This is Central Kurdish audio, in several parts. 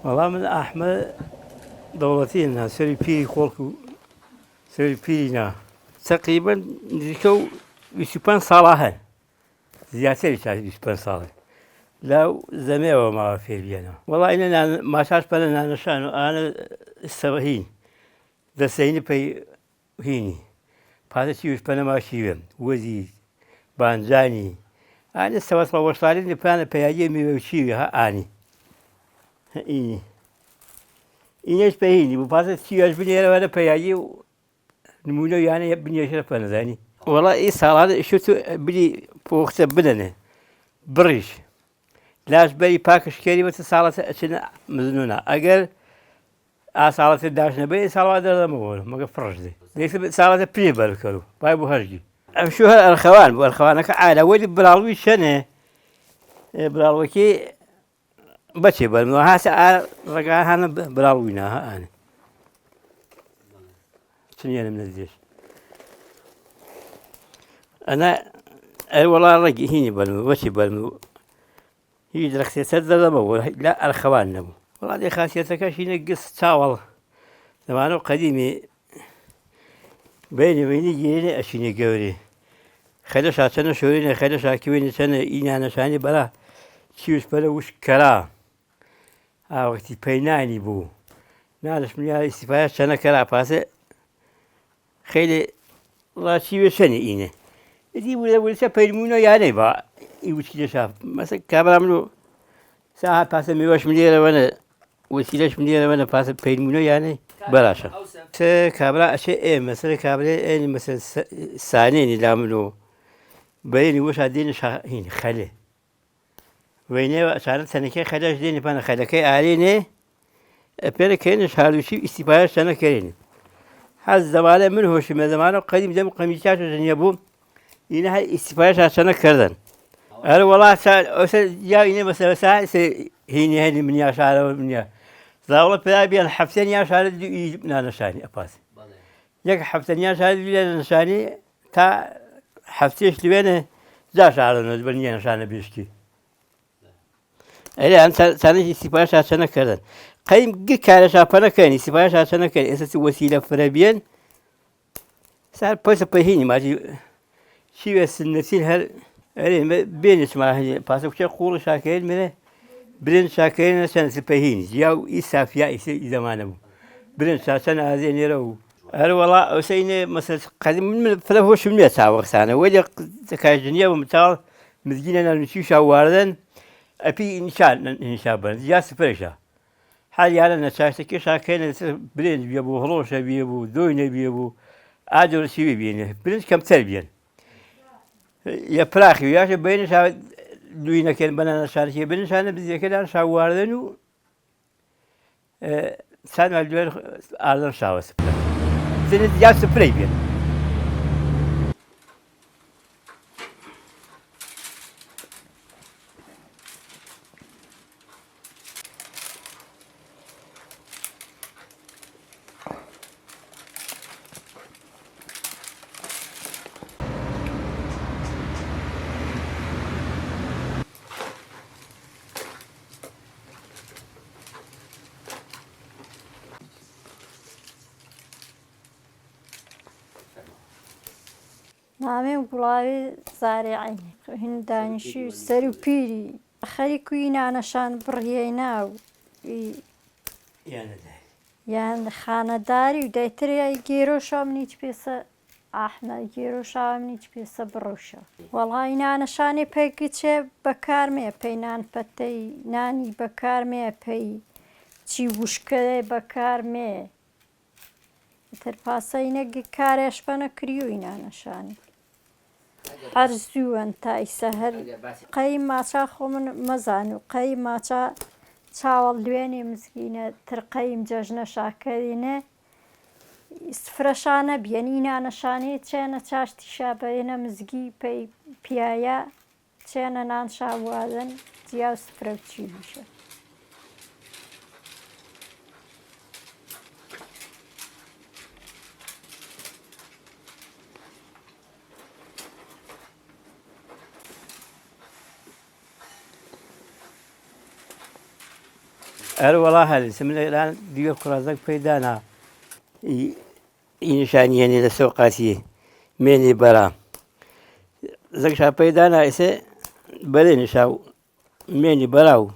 والله من أحمد دولتينا سري بيري خولكو سري بيرينا تقريبا ذيكو يسبان صلاحا زيادة يسبان صلاح لا زميل ما في بينا والله إننا ما شاش بلنا نشان أنا السوهين ذا سيني بي هيني هذا شيء يسبان ما شيء وزي بانجاني أنا سوى وصارين بان بيجي ميوشي ها أني إني إيش بهيني وبعض شيء بني أنا بيجي نمونه يعني يبني يشرف أنا ذاني والله إيه صار هذا شو بدي فوقت بدنه بريش لاش بري باكش كيري بس صارت أشنا مزنونة أجر صارت الداش نبي صارت هذا ما قفرش ذي ليس صارت بريبر كلو باي بوهرجي شو الأخوان كعادة ولي برالوي شنه برالوي كي بچه برم هسه رجع هنا براوينا ها أنا شنو من الزيش أنا والله رجع هني برم بچه برم هي درختي سد مو لا الخوان نمو والله دي خاصيتك شي نقص تاول زمانه قديمي بيني جيني أشيني قوري خلش عشان شورينا خلش عكويني سنة إني أنا شاني بلا شيوش بلا وش كلا وقتی پینانی بو نالش من استفاده شنا کرا پاسه خیلی راشی وشنی اینه دی ولی پیمونو یعنی با ایوچی شاف مثلا کابراملو ساعت پاسه میوش میلیره ونه وسیلش میلیره ونه پاسه پیمونو یعنی براشه سه کابرا اشی مثلا کابرا این مثلا ثانیه نیلاملو بینی وش عدین شاهین خاله وينه صارت سنة كي خلاص ديني فانا خلاكي عليني أبينا كين شهادوشي استفادة سنة كريني هذا زمان من هو شيء من زمان قديم دم قميصات وزنيبو إنها استفادة سنة كردن أنا والله سال جا إني مثلا سال هيني هني من يا شهر من يا ضاولا بلا بين حفتين يا شهر دي نانا شاني أباس يك حفتين يا شهر دي نانا شاني تا حفتيش لبينه ذا شهر نزبني نانا شاني بيشكي أنا سنة استفادة سنة كذا قيم جي كارا شافنا كان استفادة سنة كان أساس وسيلة فرابيان صار بس بهيني ما جي شيء بس النسيل هل أنا بينش ما هي بس وش يقول شاكين منه برين شاكين سنة بهيني جاو إسافيا زمانه برين سنة هذه نيرو أنا والله وسيني مثلا قديم من فلافو شو من يساوي سنة ولا كاجنيا ومثال مدينة نمشي شواردن أبي إنشاء بند جاس فريشة حالي على نشاشتك شاكين برين بيبو هروشة بيبو دوينة بيبو عادل شيء بينه برين كم تربية يا براخي وياش بين شا دوينة كان بنا نشاشة بين شان بزي كده شواردنو سنة الدول أرض شاوس زين جاس فريبيا نامي وقلاوي زارعين هن دانشي سرو بيري خلي كوينا نشان بريينا يعني خانداري ودايتري جيرو شامنيش بيسا أحمد جيرو شامنيش بيسا بروشا والله إنا نشاني بيكيتش بكار مي بينان فتي ناني بكار مي بي تي وشكلي بكار مي ترپاسا اینه کارش بنا کریو اینا نشانی هر زوان تای سهر قای ماچا خومن مزانو قای ماچا چاول دوینی مزگینه تر قایم ججن شاکرینه فرشانه بیان اینا نشانی چنه چاشتی شابه اینا مزگی پی پیایا چنه نان شاوادن جیاو سفرو چی میشه أر والله هذا سمنا الآن ديو كرازك بيدانا إنشاني للسوقاتي مني برا زك شا بيدانا إسه بدين شاو مني براو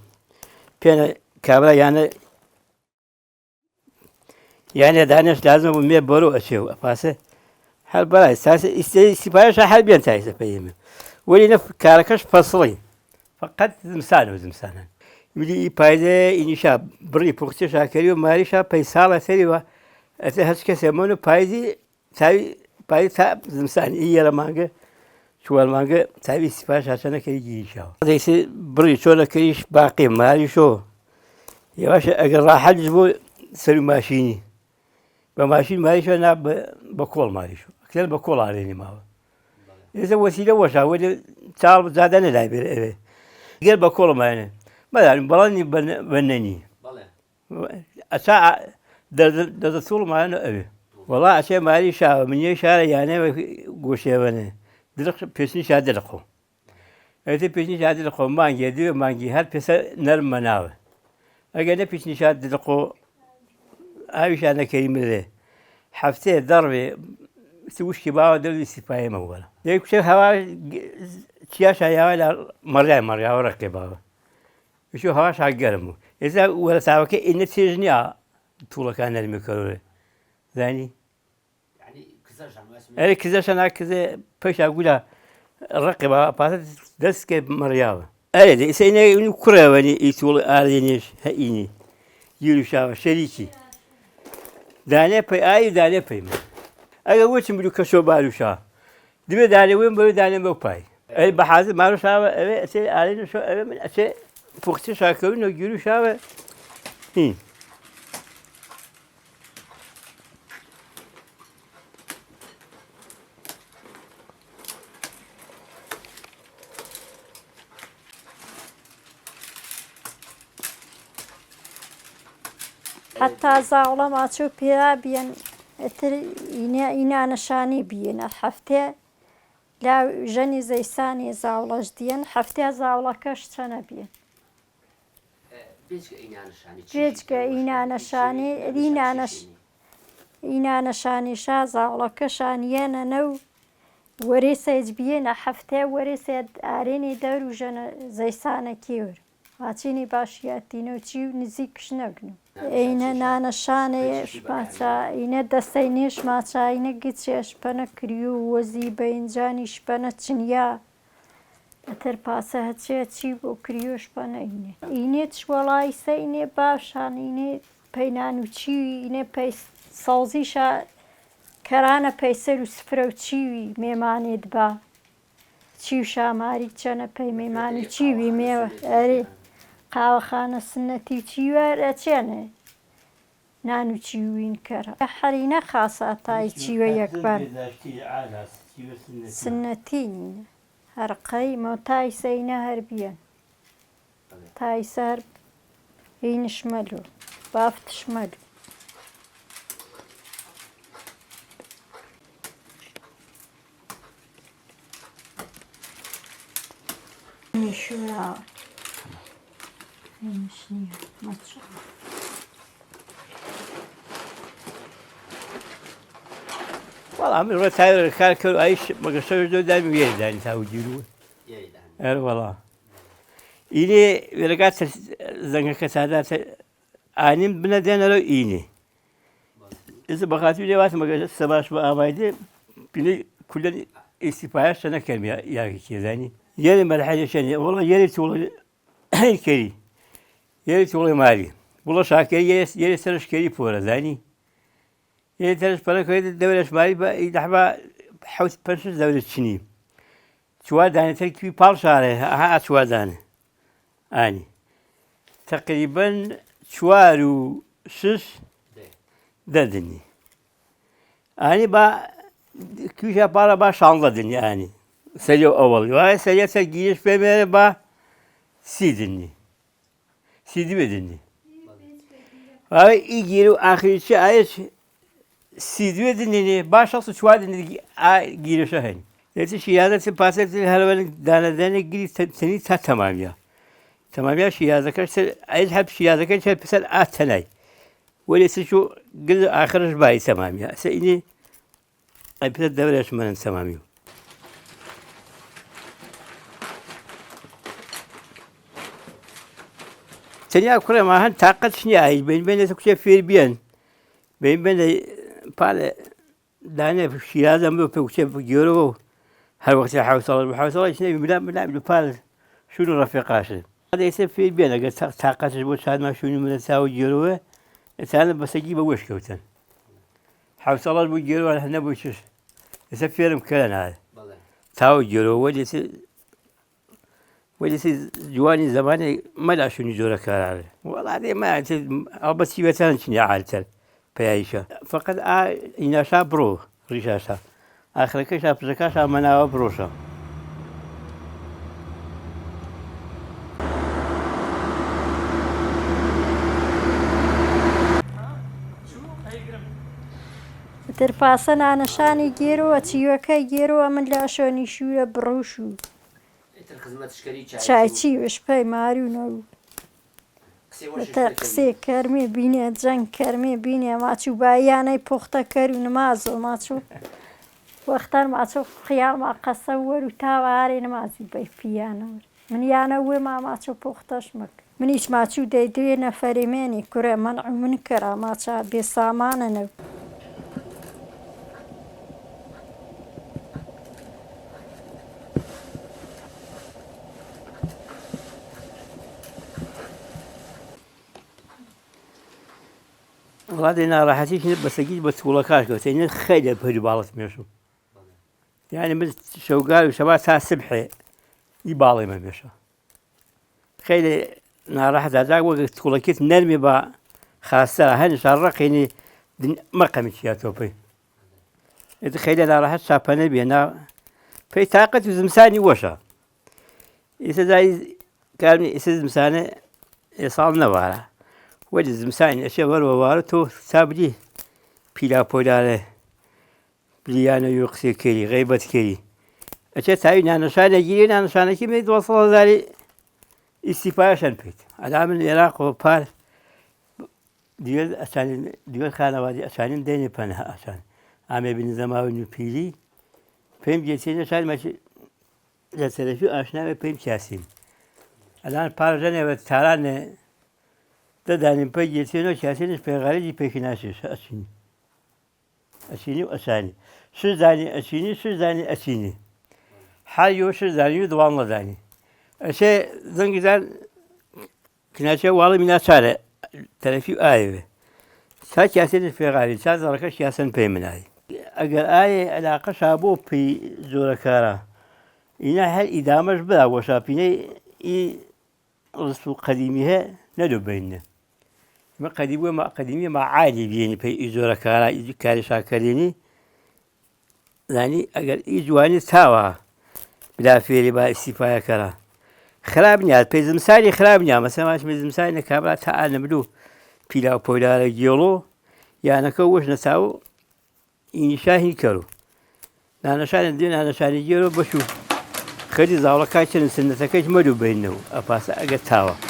بين كابلا يعني دانش لازم ومية برو أشيو أفاسه هل برا استفاده حل بين تايسه بيهم ولي نف كاركش فصلي فقط زمسان يقولي بايده إنشاء بري بوختي شاكريو ماريشا بيسالة سريوا أتهش كسمونه بايدي تاي بايد تاب زمسان إيه لمانجا شو المانجا تاي استفاده عشان كريجي إنشاء ليس بري شو كريش باقي ماري شو يا باشا أقل راح أجيبه سري ماشيني بماشين ماريشو أنا بقول ماريشو أكثر بقول عليني ما هو إذا وسيلة وشا ولا تعرف زادنا لا بير غير بقول ما أنا ما يعني بلاني بنني أشاء ده طول ما أنا أبي والله أشياء ماريشا من يشار يعني قوشة بنا درك بيسني شاد دركو إذا بيسني شاد دركو مانجي دو مانجي هل بيس نرم مناوه أجا بيسني شاد دركو هايش أنا كريم ذي حفتة ضربة سويش كبار دل استفاية مولا يك شيء هوا شياش هيا مرة وركبها وشو هوا شاقرمو إذا ولا ساوك إن تيجني طول كان المكروه ثاني يعني كذا أنا كذا بيش أقولها الرقبة بس دسك مريابة أريد إسينا يكره وني يطول أرينيش هيني يلوشوا شريكي دانه پی آی دانه پی من. اگر وقتی می‌دو کشو بالوشا، دیگه دانه ویم برای دانه مپای. ای بحث مارو شاو، اوه اصل آلینو شو، اوه من اصل فوقتی شاکوی نگیرو شاو. این. حتى زاولا ما تشوف بيها بين إنا نشاني بين الحفتة لا جني زي ثاني زاولا جديان حفتة زاولا كش سنة بين بيجك إنا نشاني شا زاولا كشانيانا نو وريسة بين حفتة وريسة أريني دور وجن زي ثاني كيور هاتيني باشياتينو تشيو نزيكش نقنو إينا نانا شانيش ماتا إينا دستينيش ماتا إينا قيتشيش بنا كريو وزيبا إنجانيش بنا تشنيا أتر باسا هاتشي تشيبو كريوش بنا إينا إينا تشوالاي سينا باشان إينا بينانو تشيوي إينا بيس صوزيشا كرانا بيسرو سفرو تشيوي ميماني دبا تشيو شاماري تشانا بي ميمانو تشيوي ميوه أري قاوخانة سنتي تشيوه أتشانه نانو تشيوين كرا حرينا خاصة تاي تشيوه يكبر سنتين هرقاي مو تاي سينا هربيان تاي سرب هين شمالو بافت شمالو شو يا شنو ما تشوف والله من رتاير كل عيش ما قصير دو دايم يهداني تاوجيلو أر والله إني ورقات زنقة كسادات أنيم بندين لو إني إذا بخاطر لي وقت ما قصير سباش بأمايدي بني كل استفاده سنة كم يا كذاني يلي مرحلة شني والله يلي تقول كري يلي تقول مالي والله شاكر يلي سرش كري فورا ثاني يلي سرش فلا كري الدولة مالي يدحبا حوس بنش دولة شني شو داني تركي بالش عليه ها شو داني أني تقريبا شوارو شش ددني أني با كيشا بارا با شانلا دني أني سليو أول وهاي سليو سجيش بمره با سيدني سيدي بدني وهاي يجيرو آخر شيء عايش سيدي بدني باشا شو دني جيرو شهين ليش شيء هذا سباسة الهلوان دانا جري سني تمام يا تماميا شيازەکەش ئەیز هەب شیازەکەی چێت پسەر ئاتەنای وەلی شو قل آخرش باي تماميا سئني أي بس الدورة من تماميو تاني أقول ما هن طاقة شنياي بين تكشف في بين بال دانه في شيازة مو في كشف جيرو هر وقت حوصل شنو بلا بال شنو رفيقاش هذا يصير في بين أجل طاقة جبوت هذا ما شنو من تساوي جيرو إنسان بس أجيب وش كوتن حوصل بجيرو هنا بوشش يصير فيرم كلام هذا تساوي جيرو وليس جواني زماني ما لا شنو جورا كار والله هذه ما أو بس يبتلن شنو عالتل بيعيشه فقط إن شاء برو رجاشا آخر كشاف زكاشا منا وبروشا ترپاسە نانەشانی گێرەوە چیوەکەی گێرەوە من لە شوێنی شوورە بڕوش و چایچیوش پێی ماروونە و قسێ کەرمێ بینێ جەنگ کەرمێ بینێ ماچوو بایانەی پوختە کەر و نمازۆ ماچوو وەختەر ماچۆ خیاڵما قەسە وەر و تاوارێ نمازی بەی پیانەوە منیانە وێ ماماچۆ پوختەش مەک منیش ماچوو دەیدوێ نەفەریمێنی کورە منع من کەرا ماچا بێسامانە والله أنا راح أشيل بس أجيب بس ولا كاش قلت إني خيل بهدي بالات ميشو يعني بس شوقال وشباب ساعة الصبح يبالي ما ميشو خيل أنا راح أزعج وقت ولا كيت نرمي با خاصة هن شرق يعني ما قمت يا توبي إذا خيل أنا راح أشوفني بينا في طاقة زمساني وشا إذا زي كان إذا زمساني يصالنا وارا ولی زمستان اشیا وارو تو سابدی پیلا پولاره بلیانو یقصی کلی غیبت کلی اشیا تایی نانشانه گیری نانشانه کی می دوصل داری استفادهشان بید علام العراق و پار دیگر خانواده اشانین دینی پناه اشان عمه بین زمانی پیلی پیم جنسیه شاید ماشی لطرفی آشنا و پیم کاسیم الان پار جنه و ترانه دادن پای جسینو کاسینش پیغالی پیکناشش اشینی و اشانی شزانی اشینی حیو شزانی دوام لدانی اشی زنگیدن کناشه والی مناسبه طرفی آیه سا کاسینش پیغالی سا زرکش کاسن پیمنای اگر آیه علاقه شابو پی زورکارا اینا هل ادامش بدا وشابینه ای رسو قدیمیه ندو بینه ما قديمي ما عادي بيني في إزورة كاري شاكريني يعني أقل إجواني سوا بلا فيري با استفاية كرا خراب نياد في زمساني خراب نياد مثلا ماش من زمساني كابلا تعال نبدو بلا بولا جيولو يعني كوش نساو إنشاهي كرو أنا شان الدين أنا شان جيولو بشوف خدي زاولا كايشن سنة كايش مدو بينه أباس أقل تاوا